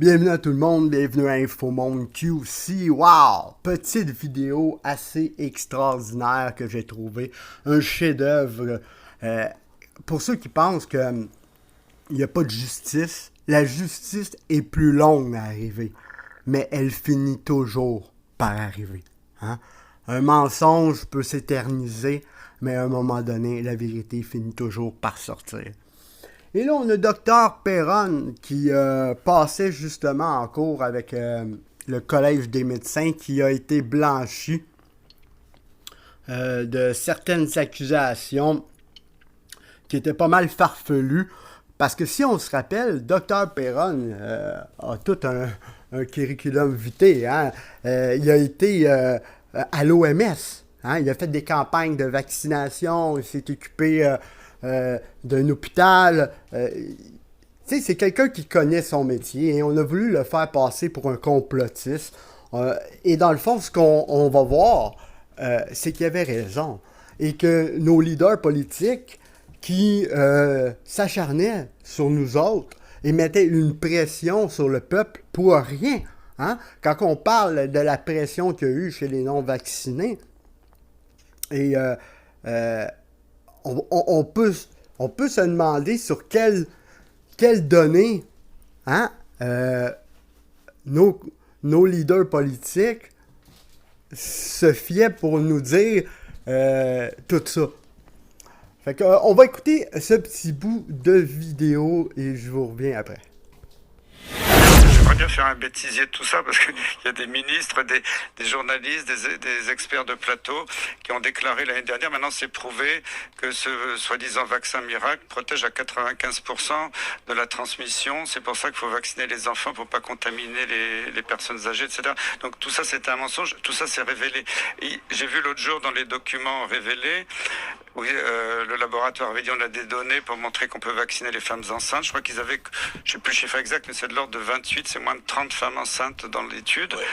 Bienvenue à tout le monde, bienvenue à InfoMonde QC. Wow! Petite vidéo assez extraordinaire que j'ai trouvé. Un chef-d'œuvre. Pour ceux qui pensent qu'il n'y a pas de justice, la justice est plus longue à arriver. Mais elle finit toujours par arriver. Hein? Un mensonge peut s'éterniser, mais à un moment donné, la vérité finit toujours par sortir. Et là, on a Dr Perron qui passait justement en cours avec le Collège des médecins qui a été blanchi de certaines accusations qui étaient pas mal farfelues. Parce que si on se rappelle, Dr Perron a tout un curriculum vitae. Hein? Il a été à l'OMS. Hein? Il a fait des campagnes de vaccination. Il s'est occupé d'un hôpital. C'est quelqu'un qui connaît son métier et on a voulu le faire passer pour un complotiste. Et dans le fond, ce qu'on va voir, c'est qu'il avait raison. Et que nos leaders politiques qui s'acharnaient sur nous autres et mettaient une pression sur le peuple pour rien. Hein? Quand on parle de la pression qu'il y a eu chez les non-vaccinés, et on peut se demander sur quelles données hein, nos leaders politiques se fiaient pour nous dire tout ça. Fait que, on va écouter ce petit bout de vidéo et je vous reviens après. J'aimerais bien faire un bêtisier de tout ça parce qu'il y a des ministres, des journalistes, des experts de plateau qui ont déclaré l'année dernière, maintenant c'est prouvé que ce soi-disant vaccin miracle protège à 95% de la transmission. C'est pour ça qu'il faut vacciner les enfants pour pas contaminer les personnes âgées, etc. Donc tout ça c'était un mensonge, tout ça c'est révélé. J'ai vu l'autre jour dans les documents révélés, oui, le laboratoire avait dit on a des données pour montrer qu'on peut vacciner les femmes enceintes. Je crois qu'ils avaient, je sais plus le chiffre exact, mais c'est de l'ordre de 28, c'est moins de 30 femmes enceintes dans l'étude. Ouais.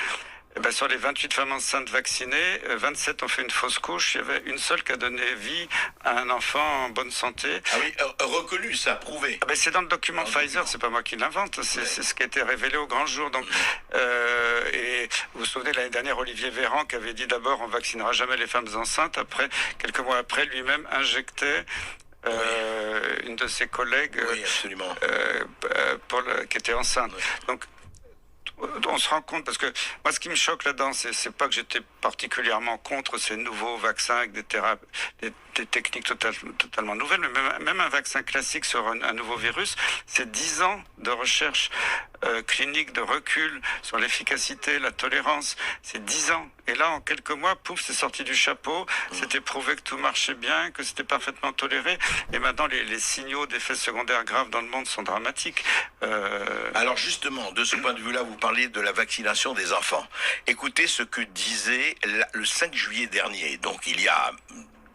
Et ben sur les 28 femmes enceintes vaccinées, 27 ont fait une fausse couche. Il y avait une seule qui a donné vie à un enfant en bonne santé. Ah oui, reconnu, ça, prouvé. Ah ben c'est dans le document de Pfizer, c'est pas moi qui l'invente, c'est ce qui a été révélé au grand jour. Donc, et vous vous souvenez, l'année dernière, Olivier Véran qui avait dit d'abord on vaccinera jamais les femmes enceintes. Après, quelques mois après, lui-même injectait une de ses collègues qui était enceinte. Oui. Donc, on se rend compte, parce que moi ce qui me choque là-dedans, c'est pas que j'étais particulièrement contre ces nouveaux vaccins avec des techniques totalement nouvelles, mais même un vaccin classique sur un nouveau virus, c'est 10 ans de recherche clinique, de recul sur l'efficacité, la tolérance, c'est 10 ans. Et là, en quelques mois, pouf, c'est sorti du chapeau, c'était prouvé que tout marchait bien, que c'était parfaitement toléré, et maintenant les signaux d'effets secondaires graves dans le monde sont dramatiques. Alors justement, de ce point de vue-là, vous parlez de la vaccination des enfants. Écoutez ce que disait le 5 juillet dernier, donc il y a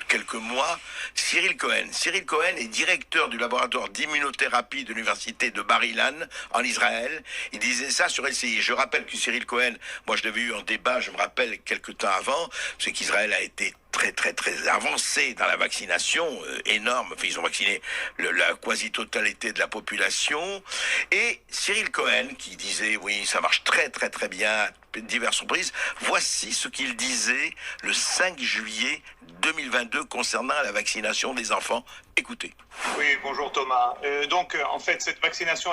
quelques mois, Cyril Cohen. Cyril Cohen est directeur du laboratoire d'immunothérapie de l'université de Bar-Ilan en Israël. Il disait ça sur LCI. Je rappelle que Cyril Cohen, moi je l'avais eu en débat, je me rappelle quelques temps avant, c'est qu'Israël a été très avancé dans la vaccination, énorme. Enfin, ils ont vacciné la quasi-totalité de la population. Et Cyril Cohen, qui disait, oui, ça marche très bien, à diverses reprises, voici ce qu'il disait le 5 juillet 2022 concernant la vaccination des enfants. Écoutez. Oui, bonjour Thomas. En fait, cette vaccination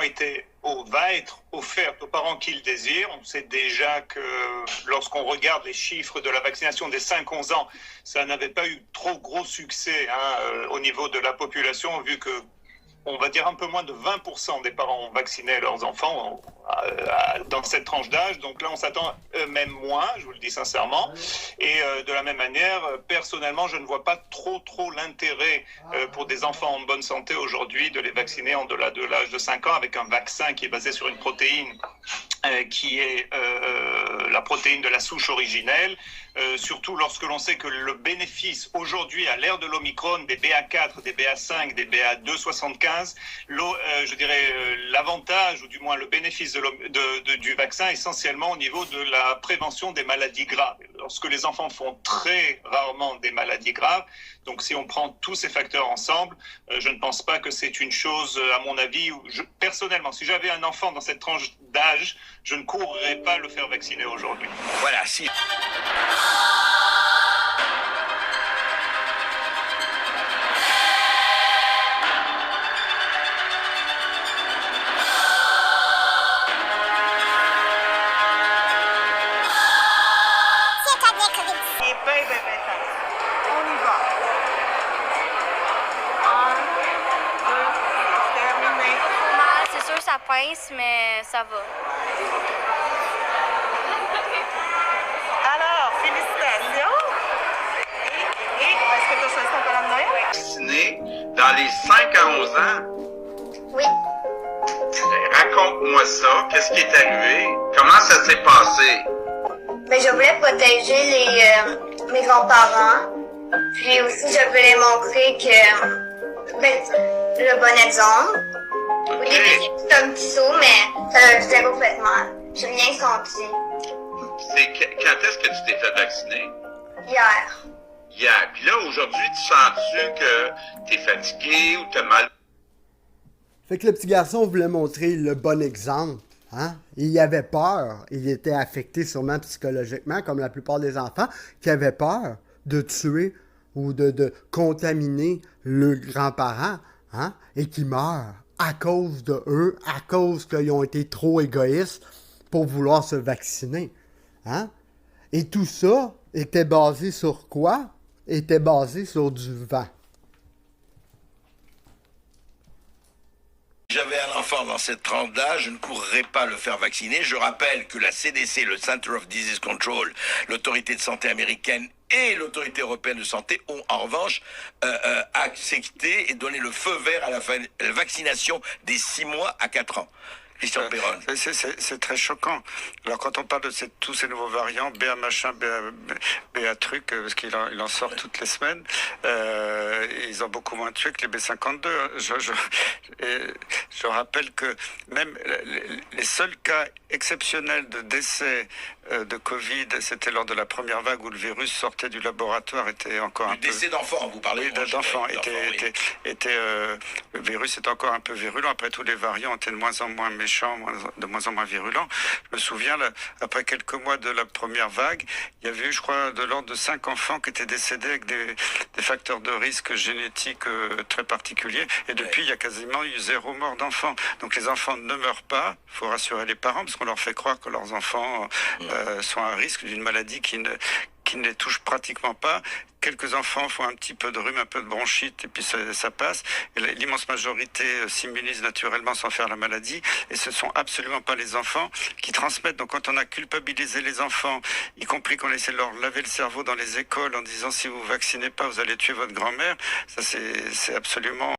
va être offerte aux parents qui le désirent. On sait déjà que lorsqu'on regarde les chiffres de la vaccination des 5-11 ans, ça n'avait pas eu trop gros succès au niveau de la population, vu que on va dire un peu moins de 20% des parents ont vacciné leurs enfants dans cette tranche d'âge. Donc là, on s'attend même moins, je vous le dis sincèrement. Et de la même manière, personnellement, je ne vois pas trop l'intérêt pour des enfants en bonne santé aujourd'hui de les vacciner en delà de l'âge de 5 ans avec un vaccin qui est basé sur une protéine qui est la protéine de la souche originelle, surtout lorsque l'on sait que le bénéfice aujourd'hui, à l'ère de l'Omicron, des BA4, des BA5, des BA2,75, je dirais l'avantage, ou du moins le bénéfice du vaccin, essentiellement au niveau de la prévention des maladies graves. Lorsque les enfants font très rarement des maladies graves, donc si on prend tous ces facteurs ensemble, je ne pense pas que c'est une chose, à mon avis, personnellement, si j'avais un enfant dans cette tranche d'âge, je ne courrais pas le faire vacciner aujourd'hui. Voilà, si. On y va. 1, 2, terminé. Mal, c'est sûr, ça pince, mais ça va. Alors, félicitations. Et est-ce que tu as choisi ton collant de Noël? Vacciné dans les 5 à 11 ans. Oui. Raconte-moi ça. Qu'est-ce qui est arrivé? Comment ça s'est passé? Ben, je voulais protéger mes grands-parents. Puis aussi, je voulais les montrer que le bon exemple. Au début, j'ai eu un petit saut, mais ça a zéro fait mal. J'ai rien senti. Quand est-ce que tu t'es fait vacciner? Hier. Hier. Puis là, aujourd'hui, tu sens-tu que t'es fatigué ou t'as mal? Fait que le petit garçon voulait montrer le bon exemple. Hein? Il avait peur. Il était affecté sûrement psychologiquement, comme la plupart des enfants, qui avaient peur de tuer ou de contaminer le grand-parent, hein? Et qui meurent à cause de eux, à cause qu'ils ont été trop égoïstes pour vouloir se vacciner. Hein? Et tout ça était basé sur quoi? Était basé sur du vent. J'avais un enfant dans cette tranche d'âge, je ne courrais pas le faire vacciner. Je rappelle que la CDC, le Center of Disease Control, l'autorité de santé américaine et l'autorité européenne de santé ont en revanche accepté et donné le feu vert à la vaccination des 6 mois à 4 ans. Christian Perron. C'est très choquant. Alors quand on parle de tous ces nouveaux variants, BA machin, BA truc, parce qu'il en sort toutes les semaines, ils ont beaucoup moins tué que les B52. Je rappelle que même les seuls cas exceptionnels de décès de Covid, c'était lors de la première vague où le virus sortait du laboratoire, était encore un peu... Décès d'enfants, vous parlez d'enfants. Le virus était encore un peu virulent. Après, tous les variants étaient de moins en moins méchants, de moins en moins virulents. Je me souviens, après quelques mois de la première vague, il y avait eu, je crois, de l'ordre de 5 enfants qui étaient décédés avec des facteurs de risque génétiques très particuliers. Et depuis, il y a quasiment eu 0 mort d'enfants. Donc les enfants ne meurent pas. Il faut rassurer les parents parce qu'on leur fait croire que leurs enfants sont à risque d'une maladie qui ne les touche pratiquement pas. Quelques enfants font un petit peu de rhume, un peu de bronchite, et puis ça passe. Et l'immense majorité s'immunise naturellement sans faire la maladie. Et ce ne sont absolument pas les enfants qui transmettent. Donc quand on a culpabilisé les enfants, y compris qu'on essaie de leur laver le cerveau dans les écoles en disant si vous ne vaccinez pas, vous allez tuer votre grand-mère, ça c'est absolument...